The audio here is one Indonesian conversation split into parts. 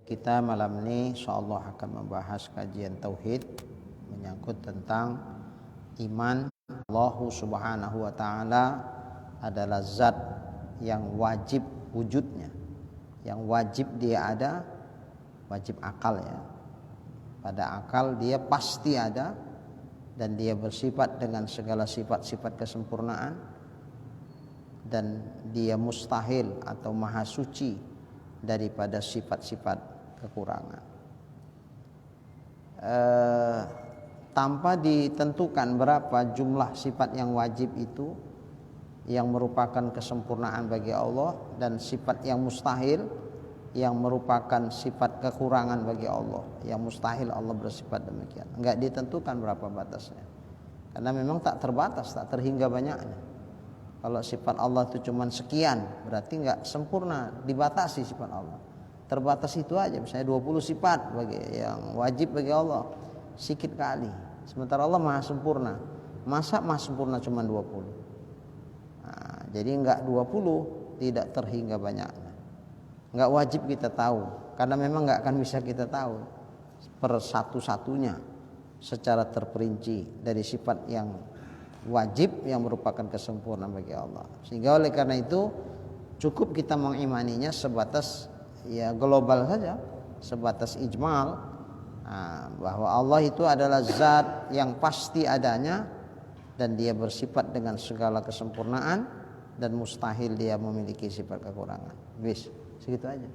Kita malam ini insyaallah akan membahas kajian tauhid menyangkut tentang iman Allah Subhanahu wa taala adalah zat yang wajib wujudnya, yang wajib dia ada, wajib akal ya. Pada akal dia pasti ada dan dia bersifat dengan segala sifat-sifat kesempurnaan dan dia mustahil atau maha suci daripada sifat-sifat kekurangan. Tanpa ditentukan berapa jumlah sifat yang wajib itu yang merupakan kesempurnaan bagi Allah dan sifat yang mustahil yang merupakan sifat kekurangan bagi Allah, yang mustahil Allah bersifat demikian. Enggak ditentukan berapa batasnya. Karena memang tak terbatas, tak terhingga banyaknya. Kalau sifat Allah itu cuma sekian, berarti enggak sempurna, dibatasi sifat Allah. Terbatas itu aja, misalnya 20 sifat bagi yang wajib bagi Allah, sedikit kali. Sementara Allah maha sempurna. Masa maha sempurna cuma 20? Nah, jadi enggak 20, tidak terhingga banyaknya. Enggak wajib kita tahu, karena memang enggak akan bisa kita tahu per satu-satunya secara terperinci dari sifat yang wajib yang merupakan kesempurnaan bagi Allah. Sehingga oleh karena itu cukup kita mengimaninya sebatas ya global saja, sebatas ijmal, bahwa Allah itu adalah zat yang pasti adanya dan dia bersifat dengan segala kesempurnaan dan mustahil dia memiliki sifat kekurangan. Wis, segitu aja.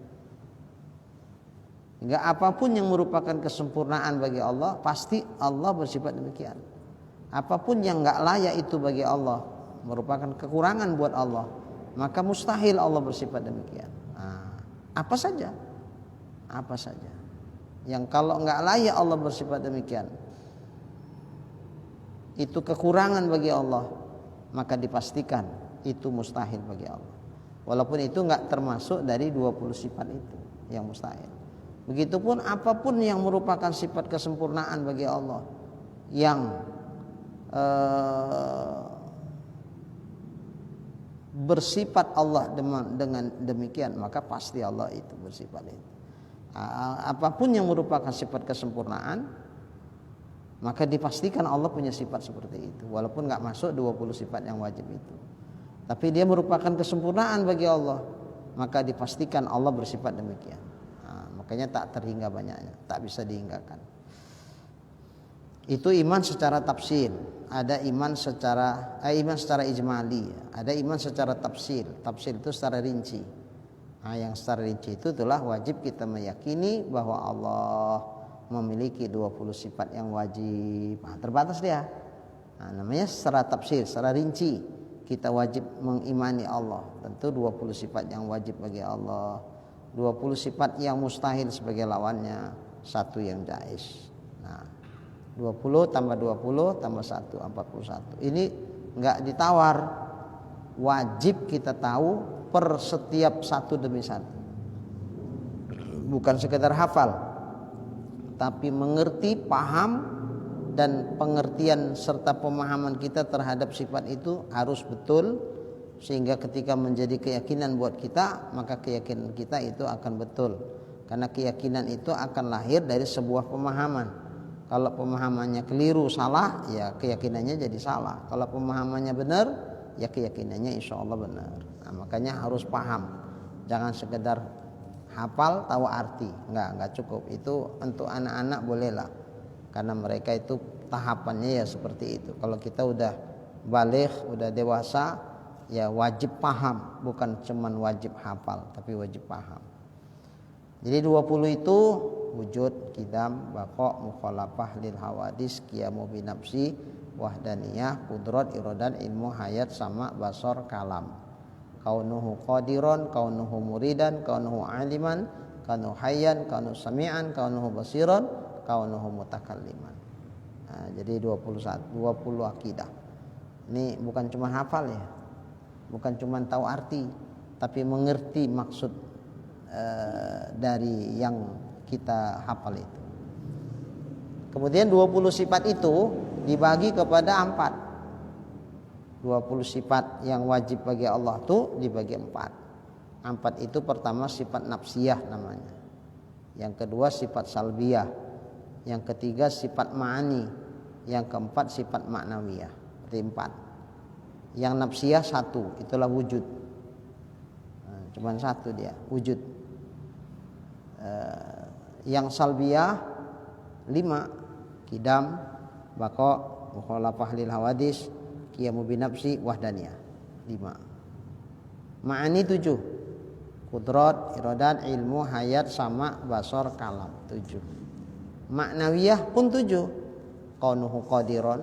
Hingga apapun yang merupakan kesempurnaan bagi Allah, pasti Allah bersifat demikian. Apapun yang enggak layak itu bagi Allah, merupakan kekurangan buat Allah, maka mustahil Allah bersifat demikian. Apa saja yang kalau enggak layak Allah bersifat demikian, itu kekurangan bagi Allah, maka dipastikan itu mustahil bagi Allah. Walaupun itu enggak termasuk dari 20 sifat itu yang mustahil. Begitupun apapun yang merupakan sifat kesempurnaan bagi Allah yang bersifat Allah dengan demikian, maka pasti Allah itu bersifat itu. Apapun yang merupakan sifat kesempurnaan, maka dipastikan Allah punya sifat seperti itu, walaupun enggak masuk 20 sifat yang wajib itu. Tapi dia merupakan kesempurnaan bagi Allah, maka dipastikan Allah bersifat demikian. Makanya tak terhingga banyaknya, tak bisa dihinggakan. Itu iman secara tafsir. Ada iman secara ijmali, ada iman secara tafsir. Tafsir itu secara rinci. Yang secara rinci itu itulah wajib kita meyakini bahwa Allah memiliki 20 sifat yang wajib. Terbatas dia. Namanya secara tafsir, secara rinci. Kita wajib mengimani Allah. Tentu 20 sifat yang wajib bagi Allah, 20 sifat yang mustahil sebagai lawannya, satu yang jaiz. 20 tambah 20 tambah 1 41. Ini enggak ditawar. Wajib kita tahu per setiap satu demi satu. Bukan sekedar hafal, tapi mengerti, paham, dan pengertian serta pemahaman kita terhadap sifat itu harus betul, sehingga ketika menjadi keyakinan buat kita, maka keyakinan kita itu akan betul. Karena keyakinan itu akan lahir dari sebuah pemahaman. Kalau pemahamannya keliru, salah, ya keyakinannya jadi salah. Kalau pemahamannya benar, ya keyakinannya insya Allah benar. Makanya harus paham. Jangan sekedar hafal, tahu arti. Enggak cukup. Itu untuk anak-anak bolehlah. Karena mereka itu tahapannya ya seperti itu. Kalau kita udah baligh, udah dewasa, ya wajib paham. Bukan cuman wajib hafal, tapi wajib paham. Jadi 20 itu wujud, qidam, baqa, mukhalafah lil hawadis, qiyamu binafsi, wahdaniyah, qudrat, iradat, ilmu, hayat, sama, basar, kalam. Kaunuhu qadiran, kaunuhu muridan, kaunuhu aliman, kaunuhu hayyan, kaunuhu sami'an, kaunuhu basiran, kaunuhu mutakalliman. Jadi 20 akidah. Ini bukan cuma hafal ya. Bukan cuma tahu arti, tapi mengerti maksud dari yang kita hafal itu. Kemudian 20 sifat itu dibagi kepada 4. 20 sifat yang wajib bagi Allah itu dibagi 4. 4 itu pertama sifat nafsiyah namanya. yang kedua sifat salbiyah, yang ketiga sifat ma'ani, yang keempat sifat maknawiyah. Berarti 4. Yang nafsiyah 1, itulah wujud. Cuman 1 dia, wujud. Yang salbiyah 5, qidam, baqa, mukhalafah lil hawadis, qiyamu binafsi, wahdaniyah. 5. Ma'ani 7, qudrat, iradat, ilmu, hayat, sama, basar, kalam. 7. Maknawiyah pun 7, kaunuhu qadiran,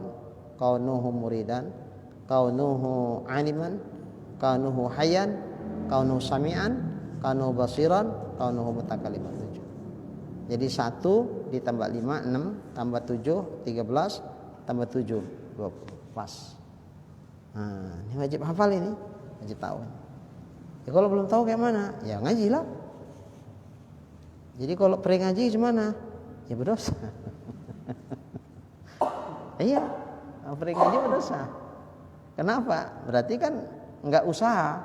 kaunuhu muridan, kaunuhu aliman, kaunuhu hayyan, kaunuhu sami'an, kaunuhu basiran, kaunuhu mutakalliman. 7. Jadi 1 ditambah 5 6, tambah 7 13, tambah 7 20. Pas. Nah, ini wajib hafal ini, wajib tahu. Ya kalau belum tahu kayak mana? Ya ngaji lah. Jadi kalau pre ngaji gimana? Ya berdosa. Iya, pre ngaji berdosa. Kenapa? Berarti kan nggak usaha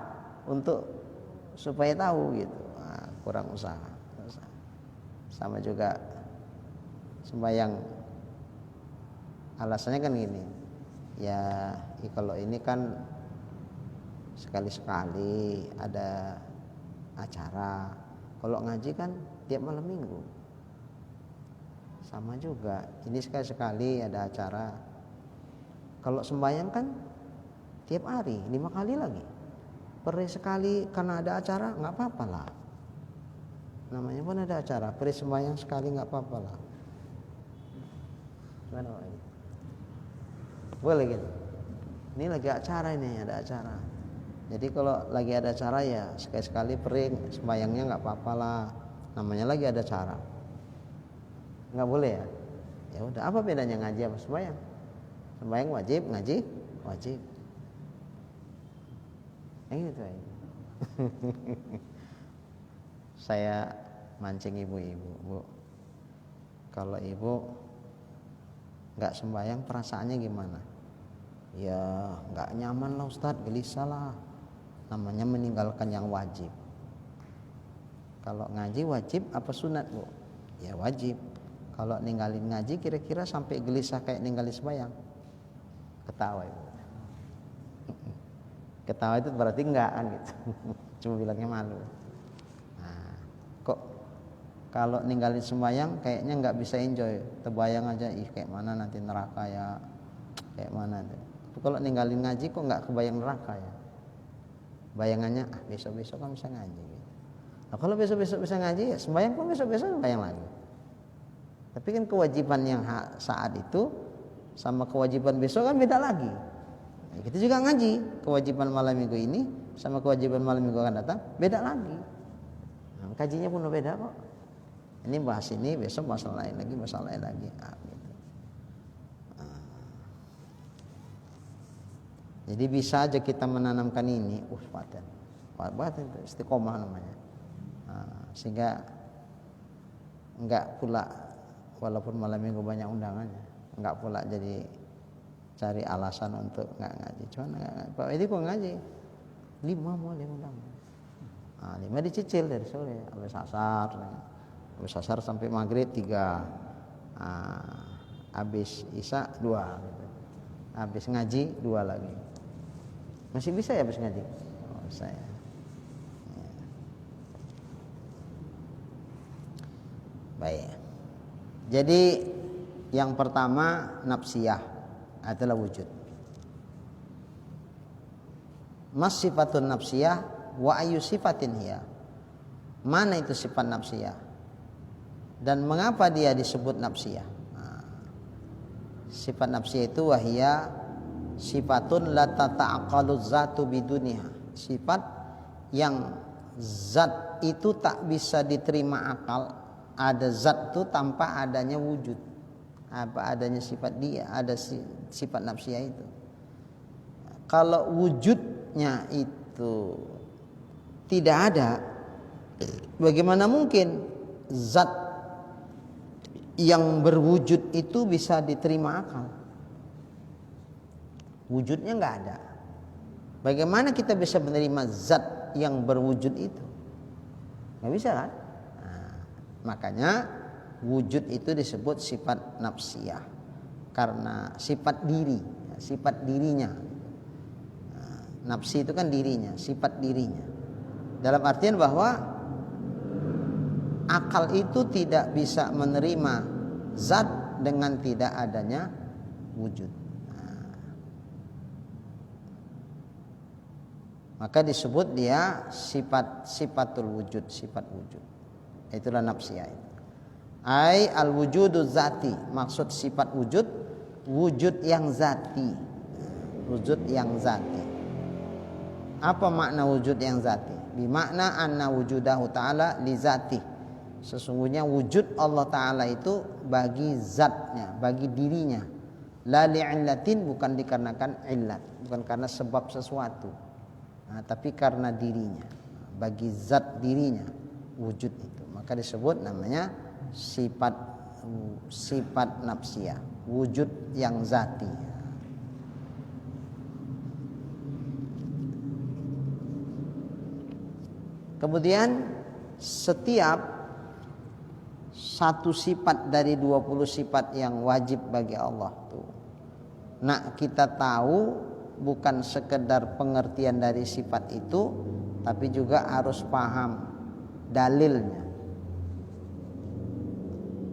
untuk supaya tahu gitu. Nah, kurang usaha. Sama juga sembahyang. Alasannya kan gini. Ya, kalau ini kan sekali-sekali ada acara. Kalau ngaji kan tiap malam minggu. Sama juga. Ini sekali-sekali ada acara. Kalau sembahyang kan tiap hari 5 kali lagi. Per sekali karena ada acara nggak apa-apa lah. Namanya pun ada acara. Per sembahyang sekali nggak apa-apa lah. Gimana Pak? Boleh gitu. Ini lagi acara, ini ada acara. Jadi kalau lagi ada acara ya sekali-sekali pering sembahyangnya nggak apa-apa lah. Namanya lagi ada acara. Nggak boleh ya? Ya udah, apa bedanya ngaji sama sembahyang? Sembahyang wajib, ngaji wajib. Yang gitu aja. Saya mancing ibu-ibu, Bu. Kalau ibu nggak sembahyang perasaannya gimana? Ya nggak nyaman lah Ustadz, gelisah lah. Namanya meninggalkan yang wajib. Kalau ngaji wajib apa sunat, Bu? Ya wajib. Kalau ninggalin ngaji kira-kira sampai gelisah kayak ninggalin sembahyang? Ketawa Ibu. Ketawa itu berarti enggak kan gitu. Cuma bilangnya malu. Nah, kok kalau ninggalin sembahyang kayaknya enggak bisa enjoy. Terbayang aja kayak mana nanti neraka ya. Kayak mana tuh. Kalau ninggalin ngaji kok enggak kebayang neraka ya. Bayangannya besok-besok kan bisa ngaji gitu. Nah, kalau besok-besok bisa ngaji ya sembahyang kok besok-besok sembahyang lagi. Tapi kan kewajiban yang saat itu sama kewajiban besok kan beda lagi. Nah, kita juga ngaji, kewajiban malam minggu ini sama kewajiban malam minggu akan datang beda lagi. Nah, kajinya pun beda kok. Ini bahas ini, besok masalah lain lagi, masalah lain lagi. Gitu. Jadi bisa aja kita menanamkan ini, paten itu istiqomah namanya. Sehingga enggak pula walaupun malam minggu banyak undangannya, enggak pula jadi cari alasan untuk enggak ngaji. Cuman Pak Edi kok ngaji 5 undangan. 5 dicicil dari sore sampai sasar sampai maghrib 3. Habis isya 2 gitu. Habis ngaji 2 lagi. Masih bisa ya habis ngaji? Oh, bisa ya. Baik. Jadi yang pertama nafsiyah adalah wujud. Mas sifatun nafsiyah wa ayu sifatin hiya. Mana itu sifat nafsiyah? Dan mengapa dia disebut nafsiyah? Sifat nafsiyah itu wahia sifatun la tata'aqalu zatu biduniha. Sifat yang zat itu tak bisa diterima akal. Ada zat itu tanpa adanya wujud. Apa adanya sifat dia, ada sifat nafsiyah itu. Kalau wujudnya itu tidak ada, bagaimana mungkin zat yang berwujud itu bisa diterima akal? Wujudnya nggak ada. Bagaimana kita bisa menerima zat yang berwujud itu? Nggak bisa kan? Nah, Makanya wujud itu disebut sifat nafsiyah karena sifat diri, sifat dirinya. Nafsi itu kan dirinya, sifat dirinya. Dalam artian bahwa akal itu tidak bisa menerima zat dengan tidak adanya wujud. Maka disebut dia sifatul wujud, sifat wujud. Itulah nafsiyah. Ai al wujudu zati, maksud sifat wujud, wujud yang zati. Wujud yang zati. Apa makna wujud yang zati? Bimakna anna wujudahu ta'ala li zati. Sesungguhnya wujud Allah Ta'ala itu bagi zatnya, bagi dirinya. La li'illatin, bukan dikarenakan illat, bukan karena sebab sesuatu. Tapi karena dirinya, bagi zat dirinya wujud itu, maka disebut namanya sifat nafsiyah, wujud yang zati. Kemudian setiap satu sifat dari 20 sifat yang wajib bagi Allah tuh, nak kita tahu bukan sekedar pengertian dari sifat itu, tapi juga harus paham dalilnya,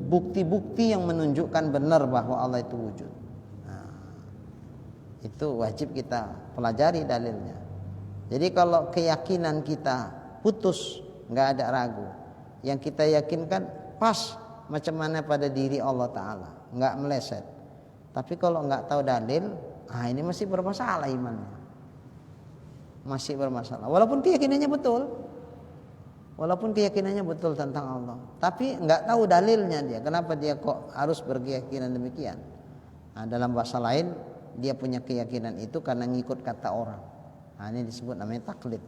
bukti-bukti yang menunjukkan benar bahwa Allah itu wujud. Itu wajib kita pelajari dalilnya. Jadi kalau keyakinan kita putus, nggak ada ragu, yang kita yakinkan pas macam mana pada diri Allah Ta'ala, nggak meleset. Tapi kalau nggak tahu dalil, ini masih bermasalah imannya. Masih bermasalah. Walaupun keyakinannya betul tentang Allah, tapi nggak tahu dalilnya dia. Kenapa dia kok harus berkeyakinan demikian? Dalam bahasa lain, dia punya keyakinan itu karena ngikut kata orang. Ini disebut namanya taklid.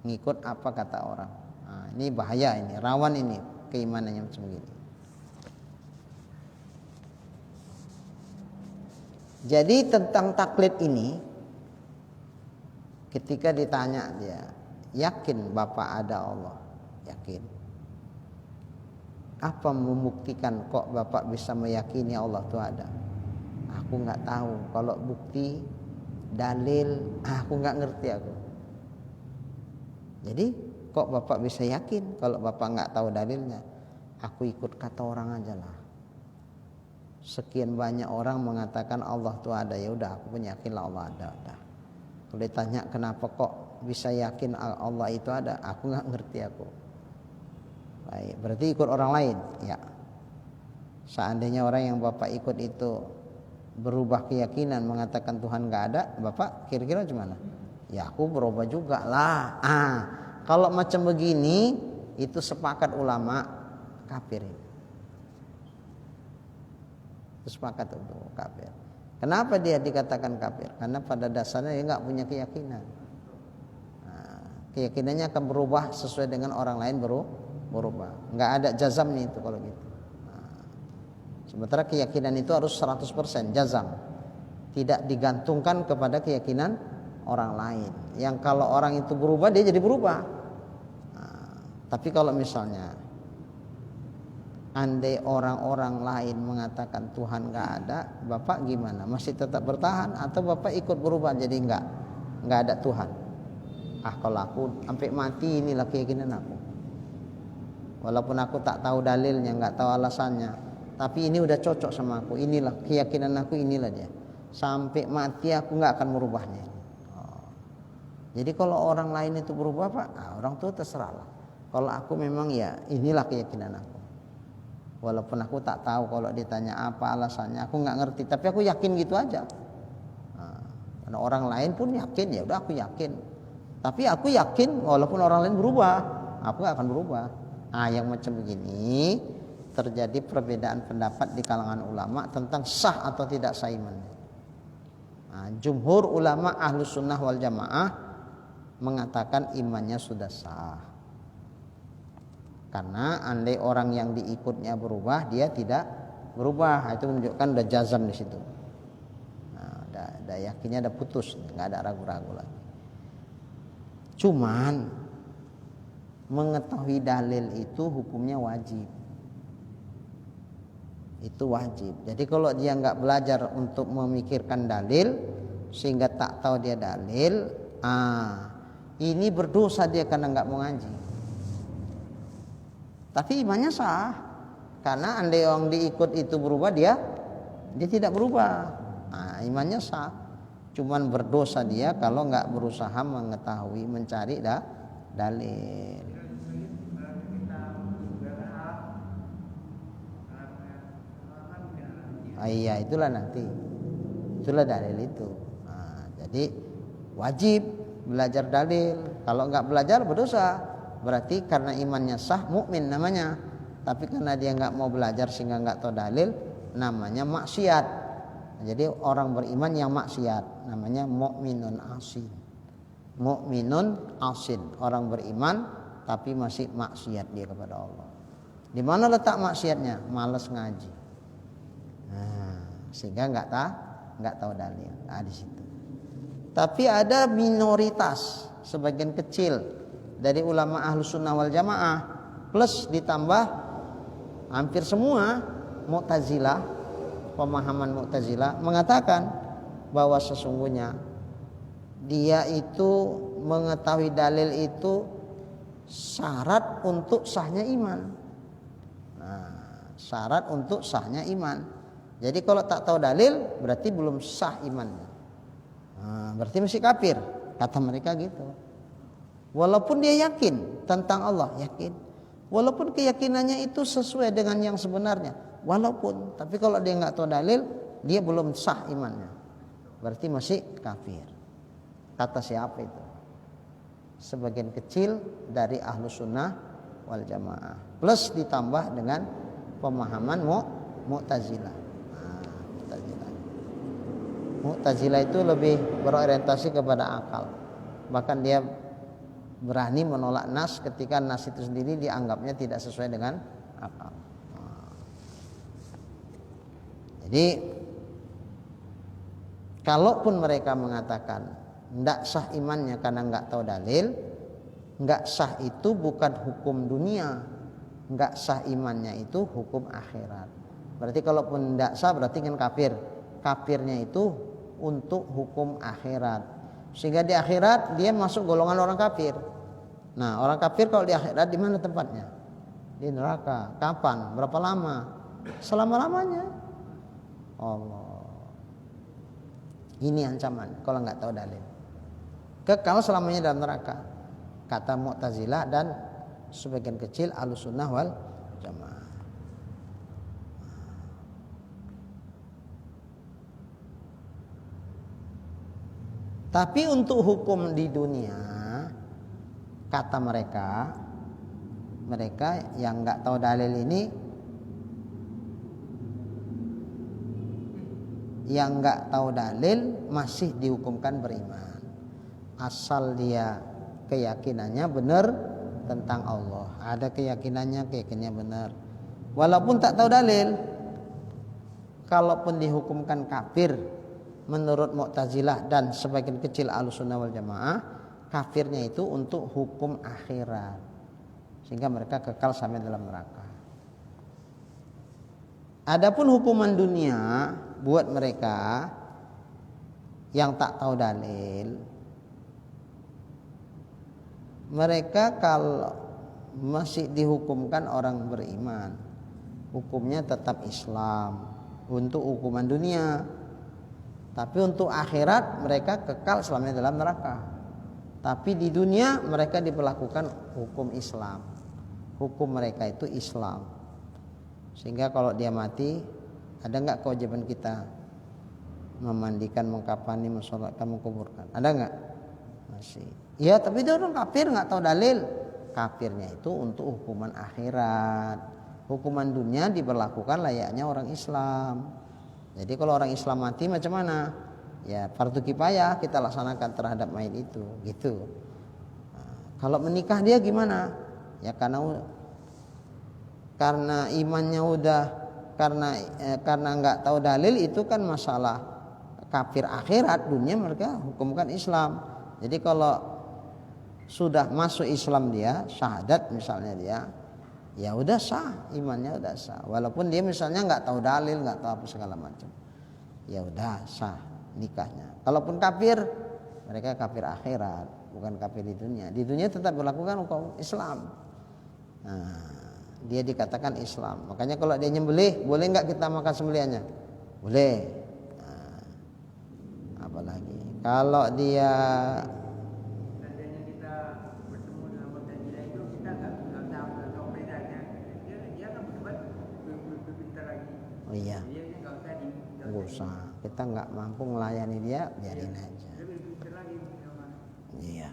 Ngikut apa kata orang. Ini bahaya, ini rawan, ini keimanannya macam begini. Jadi tentang taklid ini, ketika ditanya dia, yakin Bapak ada Allah? Yakin. Apa membuktikan kok Bapak bisa meyakini Allah itu ada? Aku nggak tahu. Kalau bukti, dalil, aku nggak ngerti aku. Jadi kok Bapak bisa yakin kalau Bapak nggak tahu dalilnya? Aku ikut kata orang aja lah. Sekian banyak orang mengatakan Allah itu ada, ya udah aku pun yakinlah Allah ada. Udah. Kalau ditanya kenapa kok bisa yakin Allah itu ada, aku nggak ngerti aku. Baik, berarti ikut orang lain, ya. Seandainya orang yang Bapak ikut itu berubah keyakinan mengatakan Tuhan nggak ada, Bapak kira-kira gimana? Ya aku berubah juga lah. Kalau macam begini itu sepakat ulama kafir. Sepakat untuk kafir. Kenapa dia dikatakan kafir? Karena pada dasarnya dia nggak punya keyakinan. Keyakinannya akan berubah sesuai dengan orang lain berubah. Nggak ada jazamnya itu kalau gitu. Sementara keyakinan itu harus 100% jazam. Tidak digantungkan kepada keyakinan orang lain. Yang kalau orang itu berubah, dia jadi berubah. Tapi kalau misalnya andai orang-orang lain mengatakan Tuhan nggak ada, Bapak gimana? Masih tetap bertahan atau Bapak ikut berubah jadi nggak ada Tuhan? Kalau aku sampai mati inilah keyakinan aku. Walaupun aku tak tahu dalilnya, nggak tahu alasannya, tapi ini udah cocok sama aku. Inilah keyakinan aku, inilah dia. Sampai mati aku nggak akan merubahnya. Jadi kalau orang lain itu berubah, Pak, orang itu terserahlah. Kalau aku memang ya inilah keyakinan aku. Walaupun aku tak tahu kalau ditanya apa alasannya, aku nggak ngerti, tapi aku yakin gitu aja. Karena orang lain pun yakin, ya udah aku yakin. Tapi aku yakin walaupun orang lain berubah, aku nggak akan berubah. Yang macam begini terjadi perbedaan pendapat di kalangan ulama tentang sah atau tidak sah imannya. Jumhur ulama ahlus sunnah wal jamaah mengatakan imannya sudah sah. Karena andai orang yang diikutnya berubah, dia tidak berubah. Itu menunjukkan udah jazam di situ. Udah yakinnya udah putus, nggak ada ragu-ragu lagi. Cuman mengetahui dalil itu hukumnya wajib. itu wajib. Jadi kalau dia nggak belajar untuk memikirkan dalil sehingga tak tahu dia dalil, ini berdosa dia karena nggak mau ngaji. Tapi imannya sah, karena andai orang diikut itu berubah, dia tidak berubah. Imannya sah. Cuman berdosa dia kalau nggak berusaha mengetahui, mencari dalil. Iya, itulah nanti. Itulah dalil itu. Jadi wajib belajar dalil. Kalau nggak belajar berdosa. Berarti karena imannya sah, mukmin namanya. Tapi karena dia nggak mau belajar sehingga nggak tahu dalil, namanya maksiat. Jadi orang beriman yang maksiat namanya mukminun asin. Mukminun asin, orang beriman tapi masih maksiat dia kepada Allah. Di mana letak maksiatnya? Malas ngaji. Sehingga nggak tahu dalil. Di situ. Tapi ada minoritas, sebagian kecil dari ulama Ahlus Sunnah wal Jamaah, plus ditambah hampir semua Mu'tazilah, pemahaman Mu'tazilah mengatakan bahwa sesungguhnya dia itu mengetahui dalil itu syarat untuk sahnya iman. Syarat untuk sahnya iman. Jadi kalau tak tahu dalil berarti belum sah imannya. Berarti masih kafir, kata mereka gitu. Walaupun dia yakin tentang Allah, yakin. Walaupun keyakinannya itu sesuai dengan yang sebenarnya, walaupun, tapi kalau dia nggak tahu dalil, dia belum sah imannya. Berarti masih kafir. Kata siapa itu? Sebagian kecil dari Ahlus Sunnah wal Jamaah. Plus ditambah dengan pemahaman Mu'tazilah. Mu'tazilah itu lebih berorientasi kepada akal. Bahkan dia berani menolak nas ketika nas itu sendiri dianggapnya tidak sesuai dengan akal. Jadi kalaupun mereka mengatakan tidak sah imannya karena nggak tahu dalil, nggak sah itu bukan hukum dunia, nggak sah imannya itu hukum akhirat. Berarti kalaupun tidak sah berarti kan kafir. Kafirnya itu untuk hukum akhirat, sehingga di akhirat dia masuk golongan orang kafir. Nah, orang kafir kalau di akhirat di mana tempatnya? Di neraka. Kapan? Berapa lama? Selama-lamanya. Allah. Ini ancaman kalau nggak tahu dalil. Kekal selamanya dalam neraka. Kata Mu'tazilah dan sebagian kecil Ahlus Sunnah wal Jamaah. Tapi untuk hukum di dunia, kata mereka yang nggak tahu dalil ini, yang nggak tahu dalil masih dihukumkan beriman, asal dia keyakinannya benar tentang Allah. Ada keyakinannya benar, walaupun tak tahu dalil. Kalaupun dihukumkan kafir menurut Mu'tazilah dan sebagian kecil Ahlus Sunnah wal Jamaah, kafirnya itu untuk hukum akhirat, sehingga mereka kekal sampai dalam neraka. Adapun hukuman dunia buat mereka yang tak tahu dalil, mereka kalau masih dihukumkan orang beriman, hukumnya tetap Islam untuk hukuman dunia. Tapi untuk akhirat mereka kekal selamanya dalam neraka. Tapi di dunia mereka diberlakukan hukum Islam. Hukum mereka itu Islam. Sehingga kalau dia mati, ada enggak kewajiban kita memandikan, mengkafani, mensolatkan, mengkuburkan? Ada enggak? Masih. Ya, tapi dia orang kafir, enggak tahu dalil. Kafirnya itu untuk hukuman akhirat. Hukuman dunia diberlakukan layaknya orang Islam. Jadi kalau orang Islam mati macam mana? Ya fardu kifayah kita laksanakan terhadap mayit itu, gitu. Kalau menikah dia gimana? Ya karena imannya udah karena nggak tahu dalil, itu kan masalah kafir akhirat. Dunia mereka hukumkan Islam. Jadi kalau sudah masuk Islam dia, syahadat misalnya dia, ya udah sah, imannya udah sah. Walaupun dia misalnya nggak tahu dalil, nggak tahu apa segala macam, ya udah sah nikahnya. Kalaupun kafir, mereka kafir akhirat, bukan kafir di dunia. Di dunia tetap berlakukan hukum Islam. Nah, dia dikatakan Islam. Makanya kalau dia nyembelih, boleh nggak kita makan sembelihannya? Boleh. Nah, apalagi kalau dia oh iya, nggak usah. Kita nggak mampu melayani dia, biarin aja. Iya.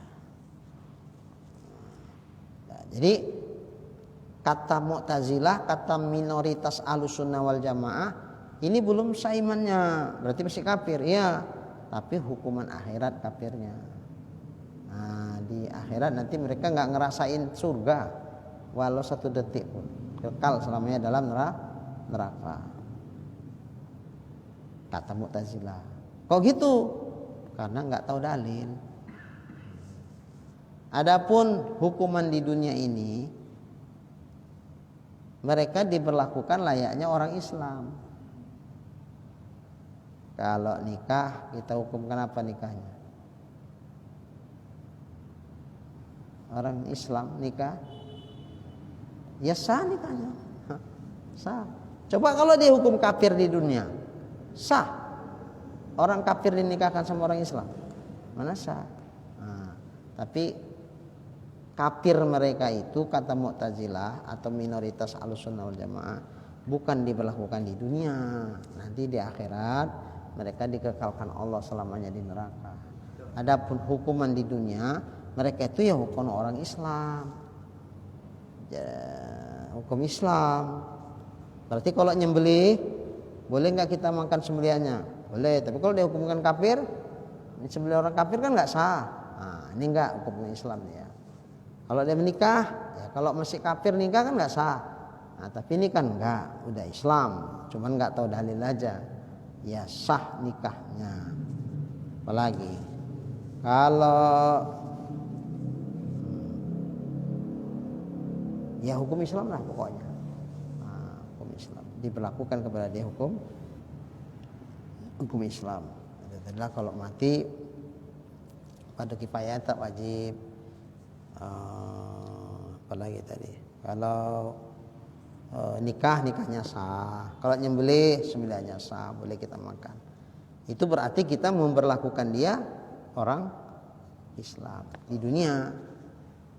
Nah, jadi kata Mu'tazilah, kata minoritas Ahlussunnah wal Jamaah, ini belum sah imannya, berarti masih kafir. Iya, tapi hukuman akhirat kafirnya. Nah, di akhirat nanti mereka nggak ngerasain surga walau 1 detik pun, kekal selamanya dalam neraka. Kata Mu'tazilah. Kok gitu? Karena nggak tahu dalil. Adapun hukuman di dunia ini, mereka diberlakukan layaknya orang Islam. Kalau nikah, kita hukumkan apa nikahnya? Orang Islam nikah, ya sah nikahnya, sah. Coba kalau dia hukum kafir di dunia, sah. Orang kafir dinikahkan sama orang Islam, mana sah? Nah, tapi kafir mereka itu, kata Mu'tazilah atau minoritas Ahlussunnah wal Jamaah, bukan diberlakukan di dunia. Nanti di akhirat mereka dikekalkan Allah selamanya di neraka. Adapun hukuman di dunia, mereka itu ya hukum orang Islam, ya, hukum Islam. Berarti kalau nyembelih, boleh nggak kita makan sembelihannya? Boleh. Tapi kalau dihukumkan kafir, sembelih orang kafir kan nggak sah. Nah, ini nggak hukum Islam ya. Kalau dia menikah, ya kalau masih kafir nikah kan nggak sah. Nah, tapi ini kan nggak, udah Islam, cuman nggak tahu dalil aja. Ya sah nikahnya. Apalagi kalau ya hukum Islam lah pokoknya. Nah, hukum Islam diberlakukan kepada dia hukum Islam. Adalah kalau mati pada kifayah tak wajib. Apalagi tadi kalau nikahnya sah, kalau nyembelih sembelihannya sah, boleh kita makan. Itu berarti kita memperlakukan dia orang Islam di dunia,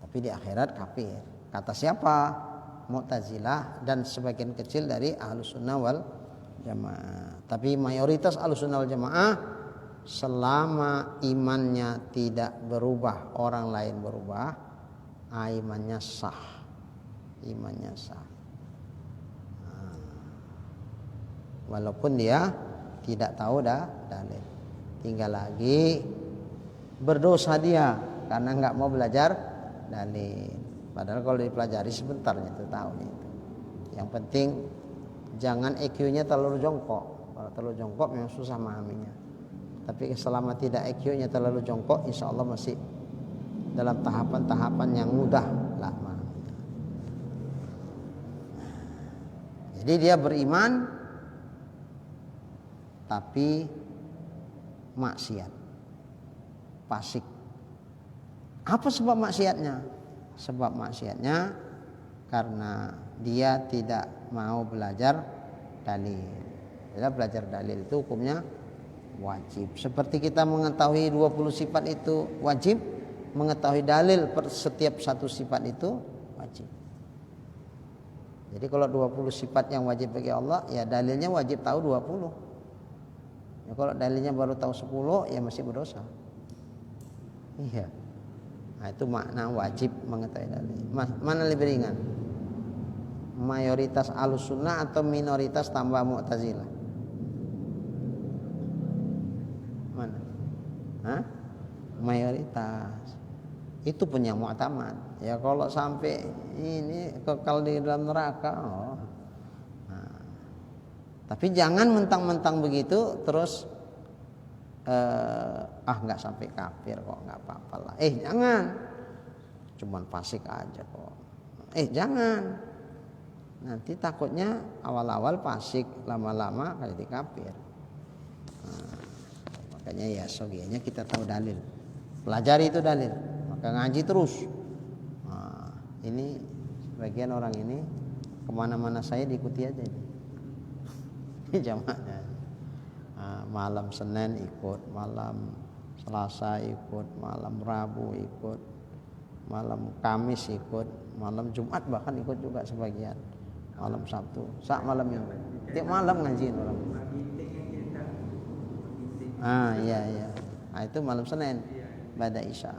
tapi di akhirat kafir. Kata siapa? Mu'tazilah dan sebagian kecil dari Ahlussunnah wal Jamaah. Tapi mayoritas Ahlussunnah wal Jamaah, selama imannya tidak berubah, orang lain berubah, imannya sah. Imannya sah. Walaupun dia tidak tahu dalil. Tinggal lagi berdosa dia karena nggak mau belajar dalil. Padahal kalau dipelajari sebentar itu tahu itu. Yang penting jangan EQ-nya terlalu jongkok. Kalau terlalu jongkok memang susah memahaminya. Tapi selama tidak EQ-nya terlalu jongkok, insya Allah masih dalam tahapan-tahapan yang mudah lah memahaminya. Jadi dia beriman, tapi maksiat, fasik. Apa sebab maksiatnya? Sebab maksiatnya karena dia tidak mau belajar dalil. Jadi belajar dalil itu hukumnya wajib. Seperti kita mengetahui 20 sifat itu wajib, mengetahui dalil per setiap satu sifat itu wajib. Jadi kalau 20 sifat yang wajib bagi Allah, ya dalilnya wajib tahu 20. Ya kalau dalilnya baru tahu 10, ya masih berdosa. Iya. Nah, itu makna wajib mengetahui dalil. Mana lebih ringan? Mayoritas Ahlussunnah atau minoritas tambah Mu'tazilah? Mana? Hah? Mayoritas. Itu punya mu'tamad. Ya kalau sampai ini kekal di dalam neraka, oh. Nah, tapi jangan mentang-mentang begitu terus nggak sampai kafir kok, nggak apa-apa lah. Jangan, cuman fasik aja kok. Jangan, nanti takutnya awal-awal fasik, lama-lama jadi kafir. Nah, makanya ya sogianya kita tahu dalil, pelajari itu dalil, maka ngaji terus. Nah, ini sebagian orang ini kemana-mana saya diikuti aja ini jamaahnya. Nah, malam Senin ikut, malam Selasa ikut, malam Rabu ikut, malam Kamis ikut, malam Jumat bahkan ikut juga sebagian, malam Sabtu, malam Minggu, tiap malam ngajiin orang. Iya. Nah, itu malam Senin Bada Isya.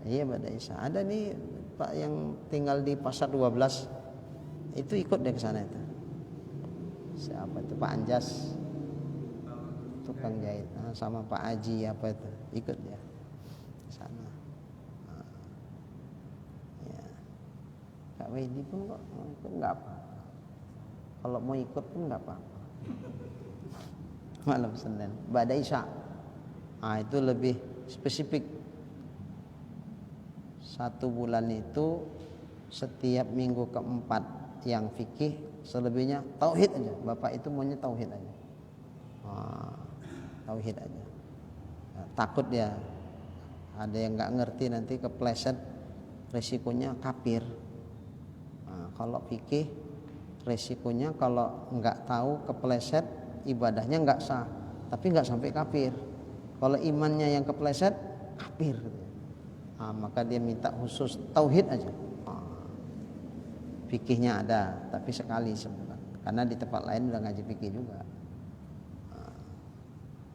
Iya Bada Isya. Ada nih Pak yang tinggal di Pasar 12 itu ikut deh ke sana itu. Siapa itu? Pak Anjas, tukang jahit. Nah, sama Pak Aji apa itu, ikut dia ke sana. Nah, ya. Kak Wedi pun kok ikut nggak apa. Kalau mau ikut pun nggak apa-apa. Malam Senin Bada Isya. Nah, itu lebih spesifik. 1 bulan itu setiap minggu keempat yang fikih, selebihnya tauhid aja. Bapak itu maunya tauhid aja. Tauhid aja. Nah, takut dia ada yang nggak ngerti nanti kepleset, resikonya kafir. Nah, kalau fikih resikonya kalau nggak tahu kepleset ibadahnya nggak sah, tapi nggak sampai kafir. Kalau imannya yang kepleset kafir. Nah, maka dia minta khusus tauhid aja. Fikihnya ada, tapi sekali sebulan. Karena di tempat lain udah ngaji fikih juga.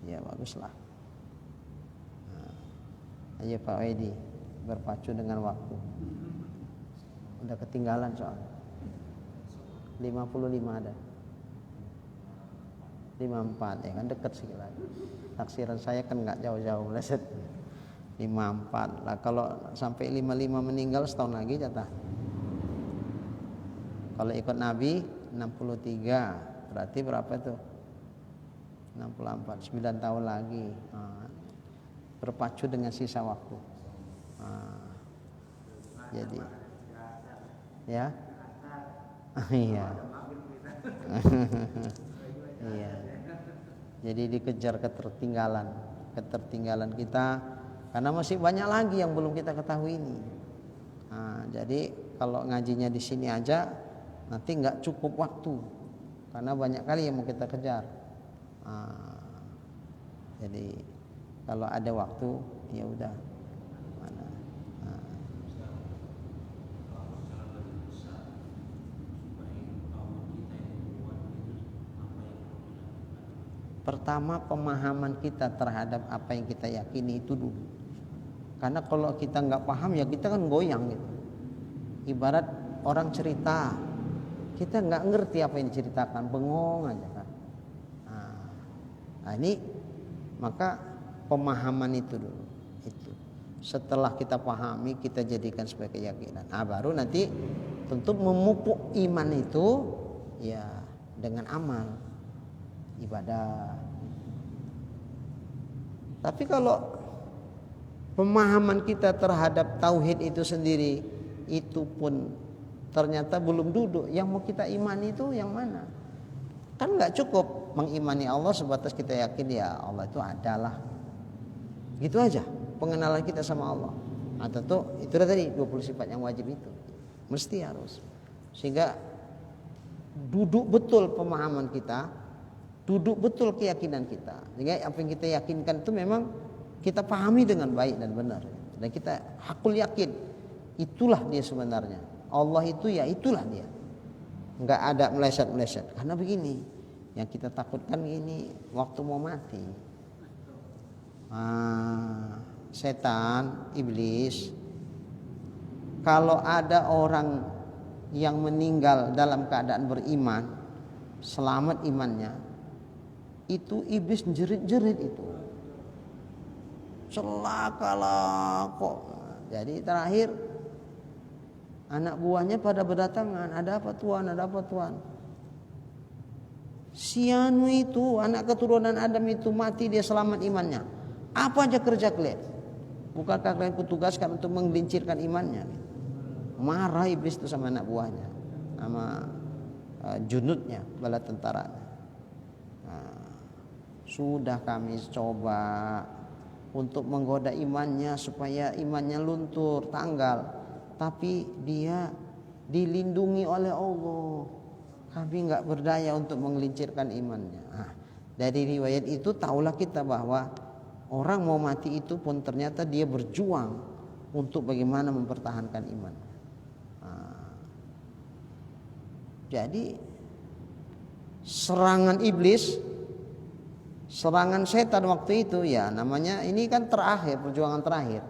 Ya baguslah. Ayo Pak Wedi berpacu dengan waktu. Udah ketinggalan soalnya. 55 ada. 54 ya kan dekat sedikit lagi. Taksiran saya kan nggak jauh-jauh meleset. 54 lah, kalau sampai 55 meninggal setahun lagi jatah. Kalau ikut Nabi 63 berarti berapa tuh? 64, 9 tahun lagi. Berpacu dengan sisa waktu. Jadi ya iya. Iya. Jadi dikejar ketertinggalan kita, karena masih banyak lagi yang belum kita ketahui ini. Nah, jadi kalau ngajinya di sini aja nanti nggak cukup waktu, karena banyak kali yang mau kita kejar. Jadi kalau ada waktu ya udah. Pertama, pemahaman kita terhadap apa yang kita yakini itu dulu. Karena kalau kita nggak paham ya kita kan goyang gitu. Ibarat orang cerita, kita nggak ngerti apa yang diceritakan, bengong aja kan. Nah ini maka pemahaman itu dulu. Itu. Setelah kita pahami, kita jadikan sebagai keyakinan. Nah baru nanti tentu memupuk iman itu ya dengan amal, ibadah. Tapi kalau pemahaman kita terhadap tauhid itu sendiri itu pun ternyata belum duduk, yang mau kita imani itu yang mana? Kan nggak cukup mengimani Allah sebatas kita yakin ya Allah itu adalah, gitu aja pengenalan kita sama Allah. Nah tentu itu tadi 20 sifat yang wajib itu mesti harus, sehingga duduk betul pemahaman kita, duduk betul keyakinan kita, sehingga apa yang kita yakinkan itu memang kita pahami dengan baik dan benar, dan kita hakul yakin itulah dia sebenarnya. Allah itu ya itulah dia, nggak ada meleset-meleset. Karena begini, yang kita takutkan ini waktu mau mati, setan, iblis, kalau ada orang yang meninggal dalam keadaan beriman, selamat imannya, itu iblis jerit-jerit itu, celakalah kok. Jadi terakhir anak buahnya pada berdatangan, ada apa tuan, ada apa tuan? Si anu itu anak keturunan Adam itu mati, dia selamat imannya. Apa aja kerja kalian? Bukankah kalian kutugaskan untuk menggelincirkan imannya? Marah iblis itu sama anak buahnya. sama junudnya, bala tentara. Sudah kami coba untuk menggoda imannya supaya imannya luntur, tanggal, tapi dia dilindungi oleh Allah. Kami nggak berdaya untuk menggelincirkan imannya. Dari riwayat itu tahulah kita bahwa orang mau mati itu pun ternyata dia berjuang untuk bagaimana mempertahankan iman. Jadi serangan iblis, serangan setan waktu itu ya namanya ini kan terakhir, perjuangan terakhir.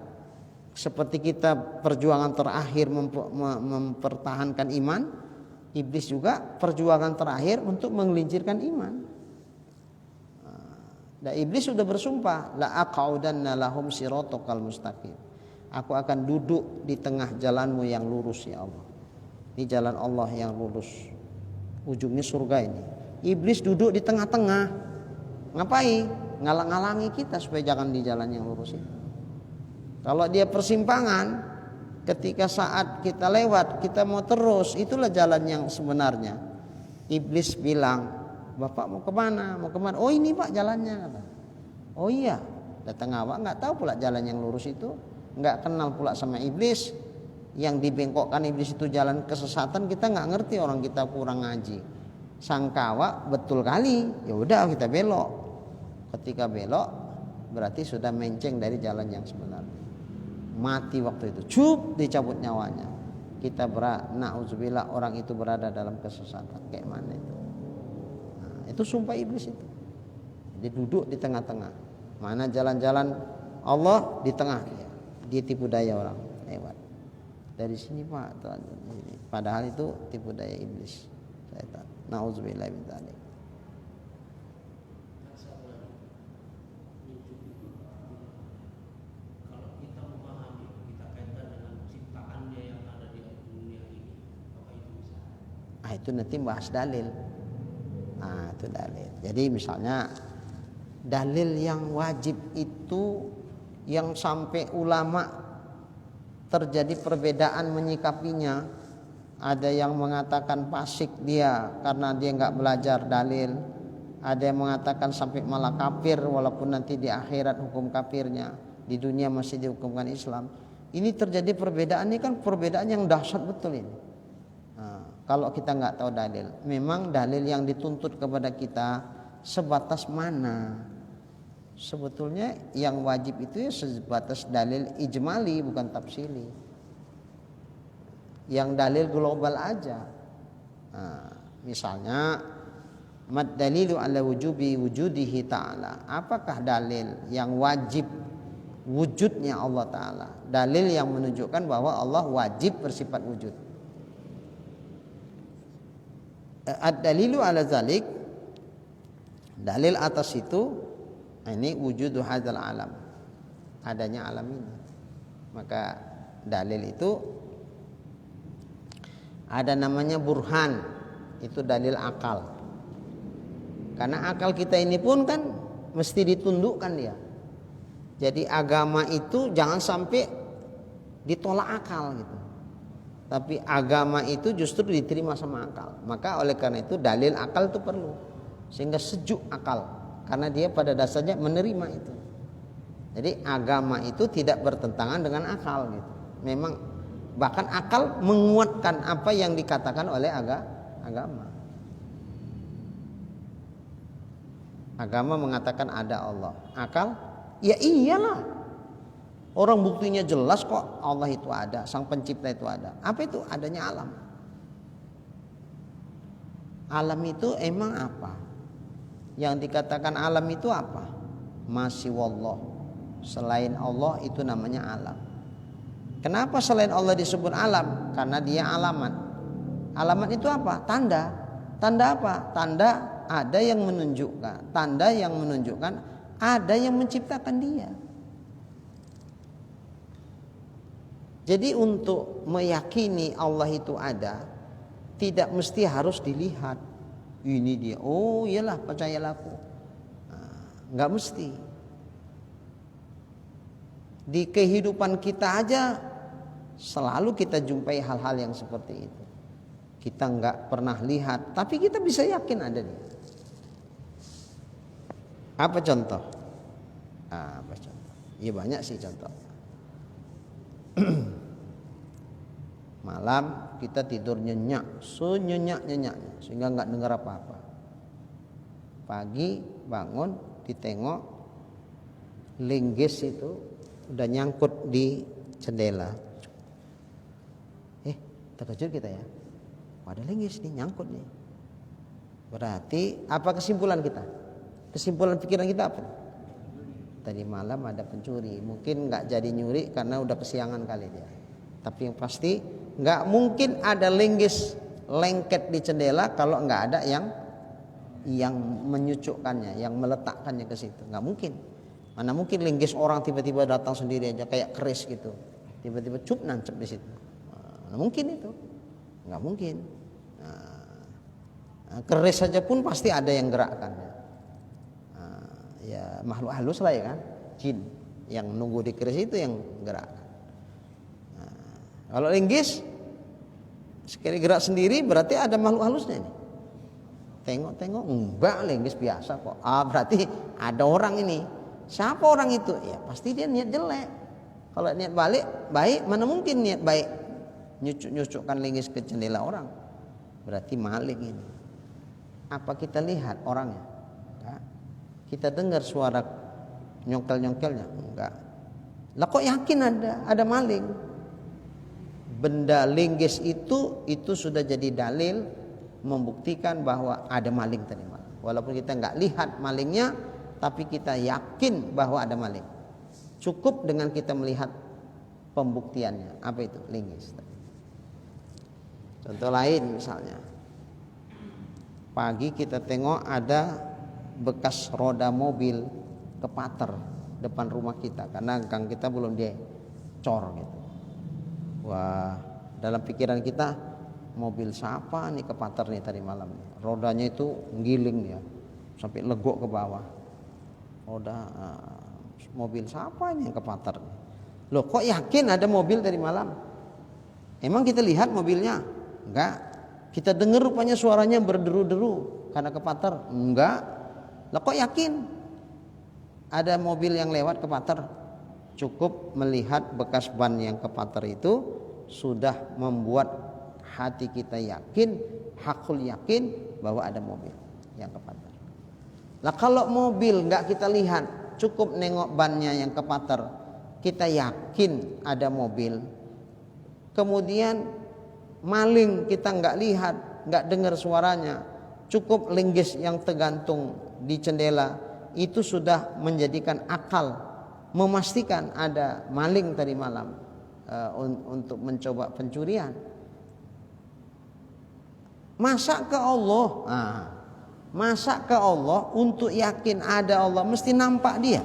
Seperti kita perjuangan terakhir mempertahankan iman, iblis juga perjuangan terakhir untuk menggelincirkan iman. Dan iblis sudah bersumpah, la aqaudanna lahum siratal mustaqim. Aku akan duduk di tengah jalanmu yang lurus ya Allah. Ini jalan Allah yang lurus. Ujungnya surga ini. Iblis duduk di tengah-tengah. Ngapain? Ngalang-ngalangi kita supaya jangan di jalan yang lurus itu. Kalau dia persimpangan, ketika saat kita lewat, kita mau terus, itulah jalan yang sebenarnya. Iblis bilang, Bapak mau kemana? Mau kemana? Oh ini Pak jalannya. Kata. Oh iya, datang awak nggak tahu pula jalan yang lurus itu, nggak kenal pula sama iblis. Yang dibengkokkan iblis itu jalan kesesatan, kita nggak ngerti, orang kita kurang ngaji. Sangka awak betul kali, ya udah kita belok. Ketika belok berarti sudah menceng dari jalan yang sebenarnya. Mati waktu itu, cup dicabut nyawanya. Kita na'udzubillah orang itu berada dalam kesesatan. Kayak mana itu? Itu sumpah iblis itu. Dia duduk di tengah-tengah. Mana jalan-jalan Allah di tengah dia tipu daya orang lewat. Dari sini Pak, padahal itu tipu daya iblis. Na'udzubillah min dzalik. Itu nanti bahas dalil. Itu dalil. Jadi misalnya dalil yang wajib itu yang sampai ulama terjadi perbedaan menyikapinya. Ada yang mengatakan fasik dia karena dia nggak belajar dalil. Ada yang mengatakan sampai malah kafir walaupun nanti di akhirat hukum kafirnya, di dunia masih dihukumkan Islam. Ini terjadi perbedaan, ini kan perbedaan yang dahsyat betul ini. Kalau kita nggak tahu dalil, memang dalil yang dituntut kepada kita sebatas mana? Sebetulnya yang wajib itu ya sebatas dalil ijmali bukan tafsili. Yang dalil global aja. Misalnya mad dalilu ala wujudihi ta'ala. Apakah dalil yang wajib wujudnya Allah Ta'ala? Dalil yang menunjukkan bahwa Allah wajib bersifat wujud. Ad-dalilu ala zalik, dalil atas itu ini wujudu hadzal alam, adanya alam ini. Maka dalil itu ada namanya burhan, itu dalil akal. Karena akal kita ini pun kan mesti ditundukkan dia. Jadi agama itu jangan sampai ditolak akal gitu. Tapi agama itu justru diterima sama akal. Maka oleh karena itu dalil akal itu perlu. Sehingga sejuk akal. Karena dia pada dasarnya menerima itu. Jadi agama itu tidak bertentangan dengan akal gitu. Memang bahkan akal menguatkan apa yang dikatakan oleh agama. Agama mengatakan ada Allah. Akal? Ya iyalah. Orang buktinya jelas kok Allah itu ada, sang pencipta itu ada. Apa itu? Adanya alam. Alam itu emang apa? Yang dikatakan alam itu apa? Masih wallah. Selain Allah itu namanya alam. Kenapa selain Allah disebut alam? Karena dia alamat. Alamat itu apa? Tanda. Tanda apa? Tanda ada yang menunjukkan. Tanda yang menunjukkan ada yang menciptakan dia. Jadi untuk meyakini Allah itu ada, tidak mesti harus dilihat. Ini dia, oh iyalah percayalah aku. Nggak mesti. Di kehidupan kita aja selalu kita jumpai hal-hal yang seperti itu. kita nggak pernah lihat, tapi kita bisa yakin ada dia. Apa contoh? Apa contoh? Ya banyak sih contoh. Malam kita tidur nyenyak, senyenyak-nyenyaknya sehingga nggak dengar apa-apa. Pagi bangun ditengok, linggis itu udah nyangkut di jendela. Terkejut kita ya. Ada linggis nih nyangkut nih. Berarti apa kesimpulan kita? Kesimpulan pikiran kita apa? Tadi malam ada pencuri. Mungkin nggak jadi nyuri karena udah kesiangan kali dia. Tapi yang pasti nggak mungkin ada linggis lengket di jendela kalau nggak ada yang menyucukkannya, yang meletakkannya ke situ. Nggak mungkin. Mana mungkin linggis orang tiba-tiba datang sendiri aja kayak keris gitu. Tiba-tiba cup nancep di situ. Nah, mungkin itu. Nggak mungkin. Keris saja pun pasti ada yang gerakkannya. Ya makhluk halus lah ya kan, jin yang nunggu di keris itu yang gerakkan. Kalau linggis sekali gerak sendiri berarti ada makhluk halusnya ini. Tengok-tengok enggak, linggis biasa kok. Berarti ada orang ini. Siapa orang itu? Ya pasti dia niat jelek. Kalau niat baik, mana mungkin niat baik nyucuk-nyucukkan linggis ke jendela orang. Berarti maling ini. Apa kita lihat orangnya? Enggak. Kita dengar suara nyongkel-nyongkelnya? Enggak. Lah kok yakin ada maling? Benda linggis itu sudah jadi dalil membuktikan bahwa ada maling tadi malam. Walaupun kita enggak lihat malingnya, tapi kita yakin bahwa ada maling. Cukup dengan kita melihat pembuktiannya. Apa itu? Linggis. Contoh lain misalnya, pagi kita tengok ada bekas roda mobil kepater depan rumah kita karena gang kita belum dicor gitu. Wah, dalam pikiran kita mobil siapa nih kepater nih tadi malam nih. Rodanya itu ngiling ya sampai legok ke bawah. Roda mobil siapa nih yang kepater nih? Loh kok yakin ada mobil tadi malam? Emang kita lihat mobilnya? Enggak. Kita dengar rupanya suaranya berderu-deru karena kepater? Enggak. Lah kok yakin ada mobil yang lewat kepater? Cukup melihat bekas ban yang kepater itu sudah membuat hati kita yakin, hakul yakin bahwa ada mobil yang kepater. Lah kalau mobil enggak kita lihat, cukup nengok bannya yang kepater, kita yakin ada mobil. Kemudian maling kita enggak lihat, enggak dengar suaranya, cukup linggis yang tergantung di jendela itu sudah menjadikan akal memastikan ada maling tadi malam untuk mencoba pencurian. Masa ke Allah? Masa ke Allah untuk yakin ada Allah mesti nampak dia?